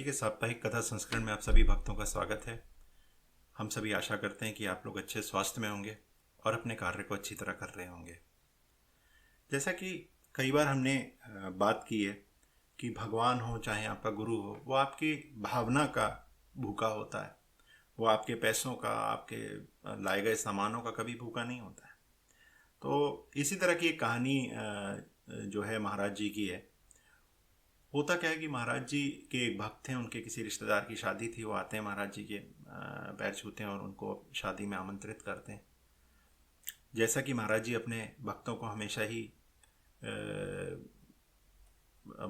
के साप्ताहिक कथा संस्करण में आप सभी भक्तों का स्वागत है। हम सभी आशा करते हैं कि आप लोग अच्छे स्वास्थ्य में होंगे और अपने कार्य को अच्छी तरह कर रहे होंगे। जैसा कि कई बार हमने बात की है कि भगवान हो चाहे आपका गुरु हो, वो आपकी भावना का भूखा होता है। वो आपके पैसों का, आपके लाए गए सामानों का कभी भूखा नहीं होता है। तो इसी तरह की एक कहानी जो है महाराज जी की है। होता क्या है कि महाराज जी के एक भक्त थे, उनके किसी रिश्तेदार की शादी थी। वो आते हैं महाराज जी के पैर छूते हैं और उनको शादी में आमंत्रित करते हैं। जैसा कि महाराज जी अपने भक्तों को हमेशा ही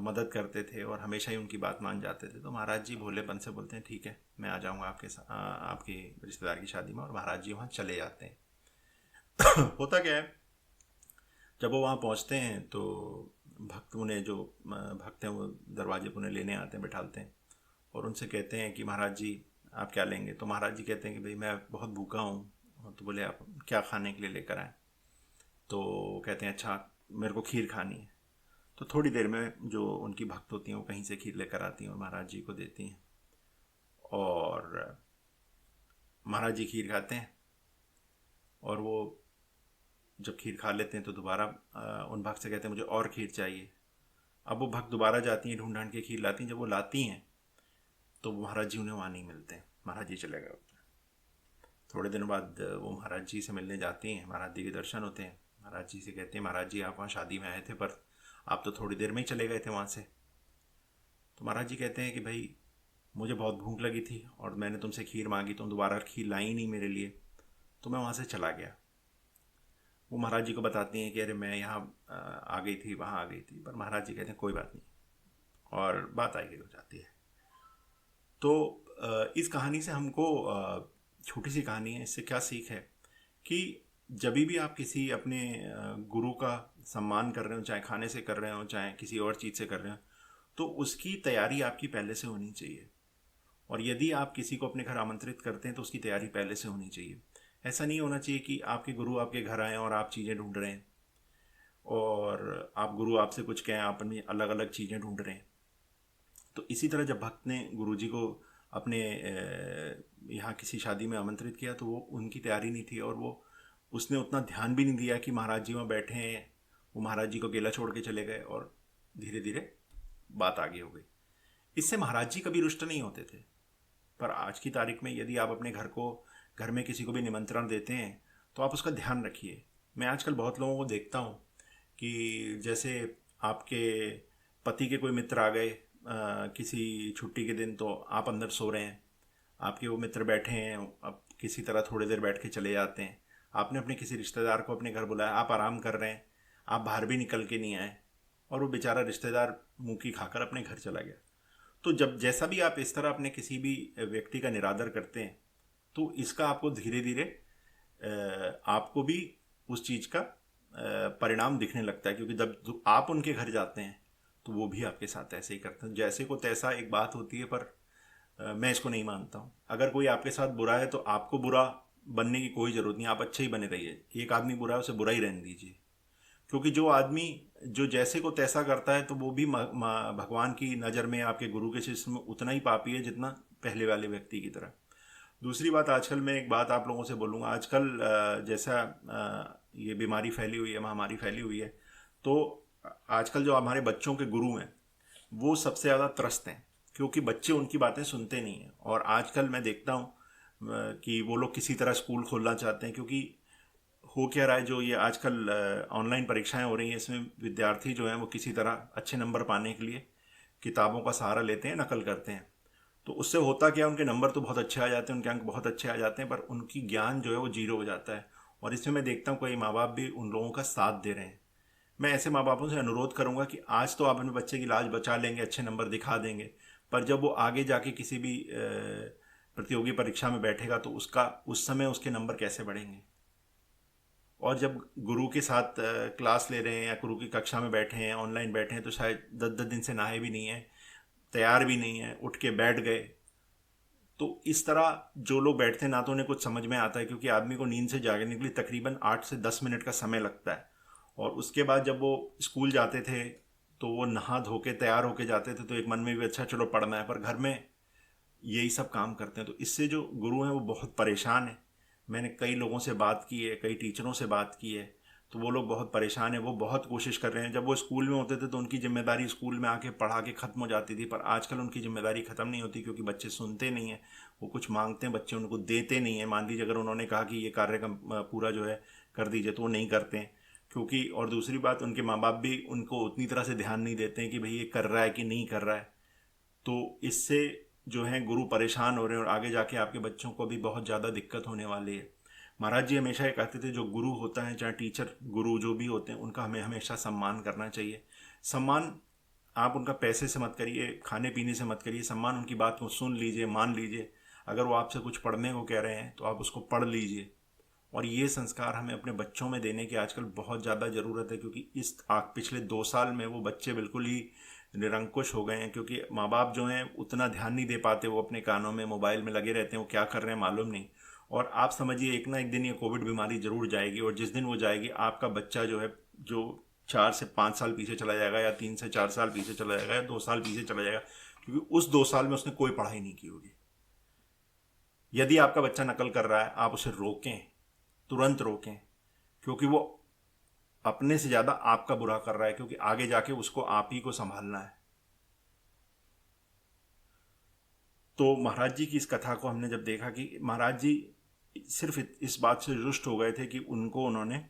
मदद करते थे और हमेशा ही उनकी बात मान जाते थे, तो महाराज जी भोलेपन से बोलते हैं ठीक है, मैं आ जाऊँगा आपके रिश्तेदार की शादी में। और महाराज जी वहाँ चले जाते हैं। होता क्या है, जब वो वहाँ पहुँचते हैं तो भक्त हैं वो दरवाजे पर उन्हें लेने आते हैं, बैठालते हैं और उनसे कहते हैं कि महाराज जी आप क्या लेंगे। तो महाराज जी कहते हैं कि भाई मैं बहुत भूखा हूँ। तो बोले आप क्या खाने के लिए लेकर आए। तो कहते हैं अच्छा मेरे को खीर खानी है। तो थोड़ी देर में जो उनकी भक्त होती हैं वो कहीं से खीर लेकर आती हैं और महाराज जी को देती हैं। और महाराज जी खीर खाते हैं और वो जब खीर खा लेते हैं तो दोबारा उन भक्त से कहते हैं मुझे और खीर चाहिए। अब वो भक्त दोबारा जाती हैं, ढूंढ ढांड के खीर लाती हैं। जब वो लाती हैं तो महाराज जी उन्हें वहाँ नहीं मिलते हैं, महाराज जी चले गए होते हैं। थोड़े दिन बाद वो महाराज जी से मिलने जाती हैं, महाराज जी के दर्शन होते हैं। महाराज जी से कहते हैं महाराज जी आप वहाँ शादी में आए थे पर आप तो थोड़ी देर में ही चले गए थे वहाँ से। तो महाराज जी कहते हैं कि भाई मुझे बहुत भूख लगी थी और मैंने तुमसे खीर मांगी, तुम दोबारा खीर लाई ही नहीं मेरे लिए, तो मैं वहाँ से चला गया। वो महाराज जी को बताती हैं कि अरे मैं यहाँ आ गई थी, वहाँ आ गई थी। पर महाराज जी कहते हैं कोई बात नहीं, और बात आगे हो जाती है। तो इस कहानी से हमको छोटी सी कहानी है, इससे क्या सीख है कि जब भी आप किसी अपने गुरु का सम्मान कर रहे हो, चाहे खाने से कर रहे हो चाहे किसी और चीज़ से कर रहे हो, तो उसकी तैयारी आपकी पहले से होनी चाहिए। और यदि आप किसी को अपने घर आमंत्रित करते हैं तो उसकी तैयारी पहले से होनी चाहिए। ऐसा नहीं होना चाहिए कि आपके गुरु आपके घर आए और आप चीज़ें ढूंढ रहे हैं और आप गुरु आपसे कुछ कहें, आप अपनी अलग अलग चीज़ें ढूंढ रहे हैं। तो इसी तरह जब भक्त ने गुरु जी को अपने यहाँ किसी शादी में आमंत्रित किया तो वो उनकी तैयारी नहीं थी और वो उसने उतना ध्यान भी नहीं दिया कि महाराज जी वहाँ बैठे हैं। वो महाराज जी को अकेला छोड़ के चले गए और धीरे धीरे बात आगे हो गई। इससे महाराज जी कभी रुष्ट नहीं होते थे। पर आज की तारीख में यदि आप अपने घर में किसी को भी निमंत्रण देते हैं तो आप उसका ध्यान रखिए। मैं आजकल बहुत लोगों को देखता हूँ कि जैसे आपके पति के कोई मित्र आ गए किसी छुट्टी के दिन, तो आप अंदर सो रहे हैं, आपके वो मित्र बैठे हैं, आप किसी तरह थोड़ी देर बैठ के चले जाते हैं। आपने अपने किसी रिश्तेदार को अपने घर बुलाया, आप आराम कर रहे हैं, आप बाहर भी निकल के नहीं आए और वो बेचारा रिश्तेदार मुँह की खाकर अपने घर चला गया। तो जब जैसा भी आप इस तरह अपने किसी भी व्यक्ति का निरादर करते हैं तो इसका आपको धीरे धीरे आपको भी उस चीज़ का परिणाम दिखने लगता है। क्योंकि जब आप उनके घर जाते हैं तो वो भी आपके साथ ऐसे ही करते हैं। जैसे को तैसा एक बात होती है, पर मैं इसको नहीं मानता हूँ। अगर कोई आपके साथ बुरा है तो आपको बुरा बनने की कोई ज़रूरत नहीं, आप अच्छे ही बने रहिए। एक आदमी बुरा है उसे बुरा ही रहने दीजिए, क्योंकि जो आदमी जो जैसे को तैसा करता है तो वो भी भगवान की नज़र में, आपके गुरु के शिष्य में उतना ही पापी है जितना पहले वाले व्यक्ति की तरह। दूसरी बात, आजकल मैं एक बात आप लोगों से बोलूँगा। आजकल जैसा ये बीमारी फैली हुई है, महामारी फैली हुई है, तो आजकल जो हमारे बच्चों के गुरु हैं वो सबसे ज़्यादा त्रस्त हैं, क्योंकि बच्चे उनकी बातें सुनते नहीं हैं। और आजकल मैं देखता हूँ कि वो लोग किसी तरह स्कूल खोलना चाहते हैं, क्योंकि हो क्या रहा है, जो ये आजकल ऑनलाइन परीक्षाएं हो रही हैं, इसमें विद्यार्थी जो हैं वो किसी तरह अच्छे नंबर पाने के लिए किताबों का सहारा लेते हैं, नकल करते हैं। तो उससे होता क्या, उनके नंबर तो बहुत अच्छे आ जाते हैं, उनके अंक बहुत अच्छे आ जाते हैं, पर उनकी ज्ञान जो है वो जीरो हो जाता है। और इसमें मैं देखता हूँ कई माँ बाप भी उन लोगों का साथ दे रहे हैं। मैं ऐसे माँ बापों से अनुरोध करूँगा कि आज तो आप अपने बच्चे की लाज बचा लेंगे, अच्छे नंबर दिखा देंगे, पर जब वो आगे जाके किसी भी प्रतियोगी परीक्षा में बैठेगा तो उस समय उसके नंबर कैसे बढ़ेंगे। और जब गुरु के साथ क्लास ले रहे हैं या गुरु की कक्षा में बैठे हैं, ऑनलाइन बैठे हैं, तो शायद 10-10 दिन से नहाए भी नहीं हैं, तैयार भी नहीं है, उठ के बैठ गए। तो इस तरह जो लोग बैठते हैं ना तो उन्हें कुछ समझ में आता है, क्योंकि आदमी को नींद से जागने के लिए तकरीबन 8 से 10 मिनट का समय लगता है। और उसके बाद जब वो स्कूल जाते थे तो वो नहा धो के तैयार होके जाते थे, तो एक मन में भी अच्छा चलो पढ़ना है, पर घर में यही सब काम करते हैं। तो इससे जो गुरु हैं वो बहुत परेशान है। मैंने कई लोगों से बात की है, कई टीचरों से बात की है, तो वो लोग बहुत परेशान हैं। वो बहुत कोशिश कर रहे हैं। जब वो स्कूल में होते थे तो उनकी जिम्मेदारी स्कूल में आके पढ़ा के ख़त्म हो जाती थी, पर आजकल उनकी जिम्मेदारी ख़त्म नहीं होती, क्योंकि बच्चे सुनते नहीं हैं। वो कुछ मांगते हैं, बच्चे उनको देते नहीं हैं। मान लीजिए अगर उन्होंने कहा कि ये कार्यक्रम पूरा जो है कर दीजिए, तो वो नहीं करते हैं, क्योंकि और दूसरी बात, उनके माँ बाप भी उनको उतनी तरह से ध्यान नहीं देते हैं कि भाई ये कर रहा है कि नहीं कर रहा है। तो इससे जो है गुरु परेशान हो रहे हैं, और आगे जाके आपके बच्चों को भी बहुत ज़्यादा दिक्कत होने वाली है। महाराज जी हमेशा ये कहते थे, जो गुरु होता है, चाहे टीचर गुरु जो भी होते हैं, उनका हमें हमेशा सम्मान करना चाहिए। सम्मान आप उनका पैसे से मत करिए, खाने पीने से मत करिए। सम्मान उनकी बात को सुन लीजिए, मान लीजिए। अगर वो आपसे कुछ पढ़ने को कह रहे हैं तो आप उसको पढ़ लीजिए। और ये संस्कार हमें अपने बच्चों में देने की आजकल बहुत ज़्यादा ज़रूरत है, क्योंकि इस पिछले 2 साल में वो बच्चे बिल्कुल ही निरंकुश हो गए हैं। क्योंकि माँ बाप जो हैं उतना ध्यान नहीं दे पाते, वो अपने कानों में मोबाइल में लगे रहते हैं, वो क्या कर रहे हैं मालूम नहीं। और आप समझिए एक ना एक दिन ये कोविड बीमारी ज़रूर जाएगी, और जिस दिन वो जाएगी आपका बच्चा जो है, जो 4 से 5 साल पीछे चला जाएगा, या 3 से 4 साल पीछे चला जाएगा, या 2 साल पीछे चला जाएगा, क्योंकि उस 2 साल में उसने कोई पढ़ाई नहीं की होगी। यदि आपका बच्चा नकल कर रहा है, आप उसे रोकें, तुरंत रोकें, क्योंकि वो अपने से ज़्यादा आपका बुरा कर रहा है, क्योंकि आगे जाके उसको आप ही को संभालना है। तो महाराज जी की इस कथा को हमने जब देखा कि महाराज जी सिर्फ इस बात से रुष्ट हो गए थे कि उन्होंने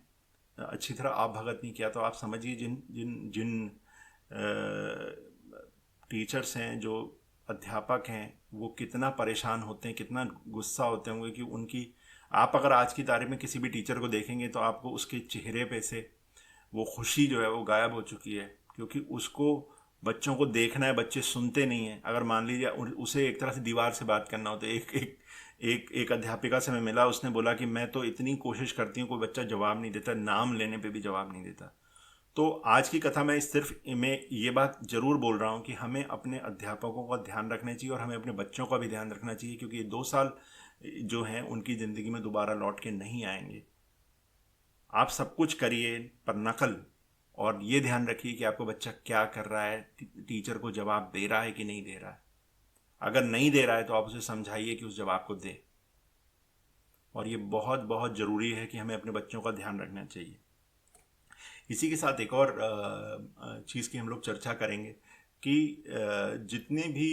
अच्छी तरह आप भगत नहीं किया, तो आप समझिए जिन जिन जिन टीचर्स हैं, जो अध्यापक हैं, वो कितना परेशान होते हैं, कितना गुस्सा होते होंगे कि उनकी, आप अगर आज की तारीख में किसी भी टीचर को देखेंगे तो आपको उसके चेहरे पे से वो खुशी जो है वो गायब हो चुकी है, क्योंकि उसको बच्चों को देखना है, बच्चे सुनते नहीं हैं। अगर मान लीजिए उसे एक तरह से दीवार से बात करना हो, तो एक अध्यापिका से मैं मिला, उसने बोला कि मैं तो इतनी कोशिश करती हूँ, कोई बच्चा जवाब नहीं देता, नाम लेने पे भी जवाब नहीं देता। तो आज की कथा में सिर्फ मैं ये बात जरूर बोल रहा हूँ कि हमें अपने अध्यापकों का ध्यान रखना चाहिए, और हमें अपने बच्चों का भी ध्यान रखना चाहिए, क्योंकि ये 2 साल जो हैं उनकी ज़िंदगी में दोबारा लौट के नहीं आएंगे। आप सब कुछ करिए, पर नकल, और ये ध्यान रखिए कि आपका बच्चा क्या कर रहा है, टीचर को जवाब दे रहा है कि नहीं दे रहा है। अगर नहीं दे रहा है तो आप उसे समझाइए कि उस जवाब को दे। और ये बहुत बहुत ज़रूरी है कि हमें अपने बच्चों का ध्यान रखना चाहिए। इसी के साथ एक और चीज़ की हम लोग चर्चा करेंगे कि जितने भी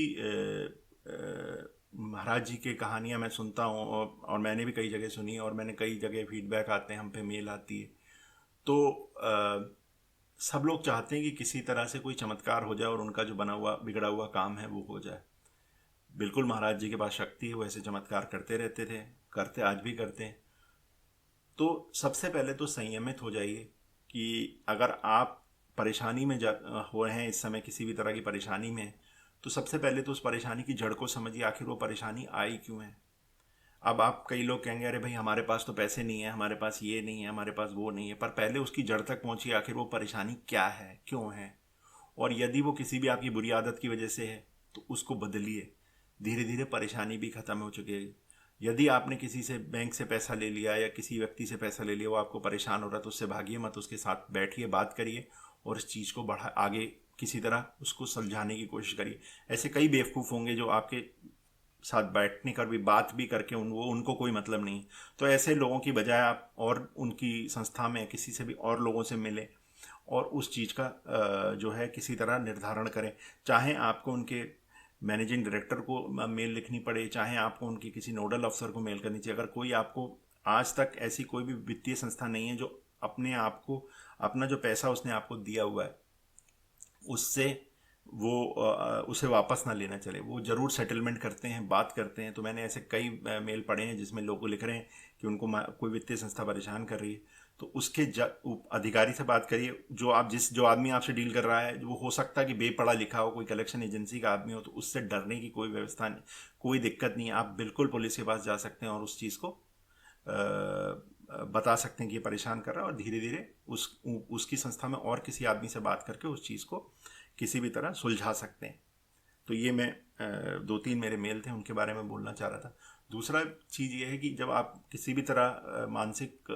महाराज जी के कहानियाँ मैं सुनता हूँ, और मैंने भी कई जगह सुनी, और मैंने कई जगह फीडबैक आते हैं, हम पे मेल आती है, तो सब लोग चाहते हैं कि किसी तरह से कोई चमत्कार हो जाए और उनका जो बना हुआ बिगड़ा हुआ काम है वो हो जाए। बिल्कुल महाराज जी के पास शक्ति है, वो ऐसे चमत्कार करते रहते थे, करते आज भी करते हैं। तो सबसे पहले तो संयमित हो जाइए कि अगर आप परेशानी में हो रहे हैं इस समय, किसी भी तरह की परेशानी में, तो सबसे पहले तो उस परेशानी की जड़ को समझिए, आखिर वो परेशानी आई क्यों है। अब आप, कई लोग कहेंगे अरे भाई हमारे पास तो पैसे नहीं है, हमारे पास ये नहीं है, हमारे पास वो नहीं है, पर पहले उसकी जड़ तक पहुंचिए, आखिर वो परेशानी क्या है, क्यों है। और यदि वो किसी भी आपकी बुरी आदत की वजह से है तो उसको बदलिए, धीरे धीरे परेशानी भी ख़त्म हो चुकी है। यदि आपने किसी से बैंक से पैसा ले लिया या किसी व्यक्ति से पैसा ले लिया, वो आपको परेशान हो रहा है, तो उससे भागिए मत, उसके साथ बैठिए, बात करिए, और इस चीज़ को बढ़ा आगे किसी तरह उसको सुलझाने की कोशिश करिए। ऐसे कई बेवकूफ़ होंगे जो आपके साथ बैठने कर भी, बात भी करके उनको कोई मतलब नहीं। तो ऐसे लोगों की बजाय आप और उनकी संस्था में किसी से भी और लोगों से मिलें, और उस चीज़ का जो है किसी तरह निर्धारण करें। चाहे आपको उनके मैनेजिंग डायरेक्टर को मेल लिखनी पड़े, चाहे आपको उनके किसी नोडल अफसर को मेल करनी चाहिए। अगर कोई आपको, आज तक ऐसी कोई भी वित्तीय संस्था नहीं है जो अपने आप को, अपना जो पैसा उसने आपको दिया हुआ है उससे वो उसे वापस ना लेना चले, वो ज़रूर सेटलमेंट करते हैं, बात करते हैं। तो मैंने ऐसे कई मेल पढ़े हैं जिसमें लोग लिख रहे हैं कि उनको कोई वित्तीय संस्था परेशान कर रही है, तो उसके अधिकारी से बात करिए। जो आदमी आपसे डील कर रहा है, वो हो सकता है कि बेपढ़ा लिखा हो, कोई कलेक्शन एजेंसी का आदमी हो, तो उससे डरने की कोई व्यवस्था नहीं, कोई दिक्कत नहीं है। आप बिल्कुल पुलिस के पास जा सकते हैं और उस चीज़ को बता सकते हैं कि ये परेशान कर रहा है, और धीरे धीरे उसकी संस्था में और किसी आदमी से बात करके उस चीज़ को किसी भी तरह सुलझा सकते हैं। तो ये मैं 2-3 मेरे मेल थे, उनके बारे में बोलना चाह रहा था। दूसरा चीज़ ये है कि जब आप किसी भी तरह मानसिक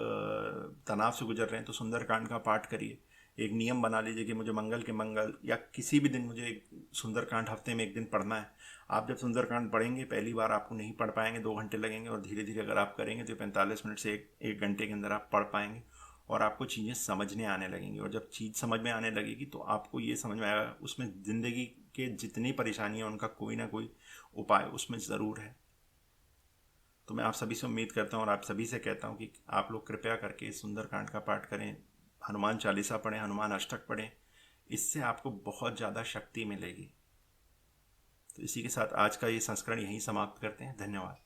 तनाव से गुजर रहे हैं तो सुंदरकांड का पाठ करिए। एक नियम बना लीजिए कि मुझे मंगल के मंगल या किसी भी दिन मुझे सुंदरकांड हफ्ते में एक दिन पढ़ना है। आप जब सुंदरकांड पढ़ेंगे, पहली बार आपको नहीं पढ़ पाएंगे, 2 घंटे लगेंगे, और धीरे धीरे अगर आप करेंगे तो 45 मिनट से एक घंटे के अंदर आप पढ़ पाएंगे और आपको चीज़ें समझने आने लगेंगी। और जब चीज़ समझ में आने लगेगी तो आपको ये समझ में आएगा उसमें ज़िंदगी के जितनी परेशानियाँ उनका कोई ना कोई उपाय उसमें ज़रूर है। तो मैं आप सभी से उम्मीद करता हूँ और आप सभी से कहता हूँ कि आप लोग कृपया करके इस सुंदरकांड का पाठ करें, हनुमान चालीसा पढ़ें, हनुमान अष्टक पढ़ें। इससे आपको बहुत ज़्यादा शक्ति मिलेगी। तो इसी के साथ आज का ये संस्करण यहीं समाप्त करते हैं। धन्यवाद।